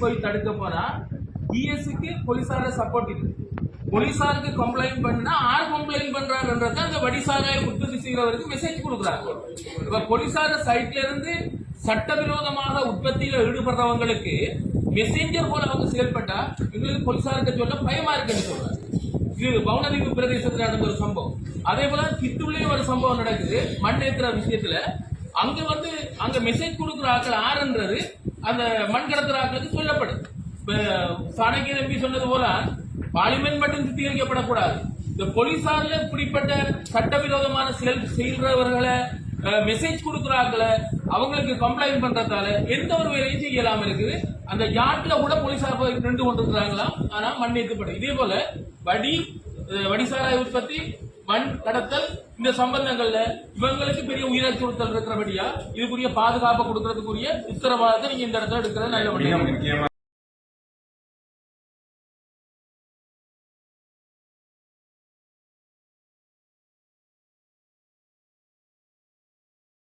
போய் தடுக்க போனா டிஎஸ்க்கு போலீசார சப்போர்ட் இருக்கு. போலீசாருக்கு கம்ப்ளைண்ட் பண்ணா ஆறு கம்ப்ளைண்ட் பண்றாங்கன்றத அந்த வடிசாராய உற்பத்தி செய்கிறவருக்கு மெசேஜ் கொடுக்குறாங்க. இப்ப போலீசார சைட்ல இருந்து சட்டவிரோதமாக உற்பத்தியில ஈடுபடுறவங்களுக்கு மெசேஞ்சர் போல அவங்க செயல்பட்டா எங்களுக்கு போலீசாருக்கு சொல்ல பயமா இருக்குன்னு சொல்றாங்க. இது பவுனதீவு பிரதேசத்தில் நடந்த ஒரு சம்பவம். அதே போல கித்துள்ளே ஒரு சம்பவம் நடக்குது மண் ஏற்றுற விஷயத்துல. அங்க மெசேஜ் கொடுக்குற ஆக்கள் ஆறுன்றது அந்த மண் கடத்துற ஆக்களுக்கு சொல்லப்படுது. சாணக்கிய நம்பி சொன்னது போல பார்லிமெண்ட் மட்டும் சுத்திகரிக்கப்படக்கூடாது. இந்த போலீசார்ல இப்படிப்பட்ட சட்டவிரோதமான செய்கிறவர்களை மெசேஜ் கொடுக்குறாங்கள அவங்களுக்கு கம்ப்ளைண்ட் பண்றதால எந்த ஒரு வேலையும் செய்யலாம இருக்குது. அந்த யாட்ல கூட போலீசார் நின்று கொண்டிருக்கிறாங்களாம். ஆனா மண் ஏற்றப்படும். இதே போல வடிசாராய உற்பத்தி, மண் கடத்தல், இந்த சம்பந்தங்கள்ல இவங்களுக்கு பெரிய உயிரச்சுறுத்தல் இருக்கிறபடியா இதுக்குரிய பாதுகாப்பு கொடுக்கறதுக்குரிய உத்தரவாதத்தை நீங்க இந்த இடத்துல எடுக்கிறது நல்ல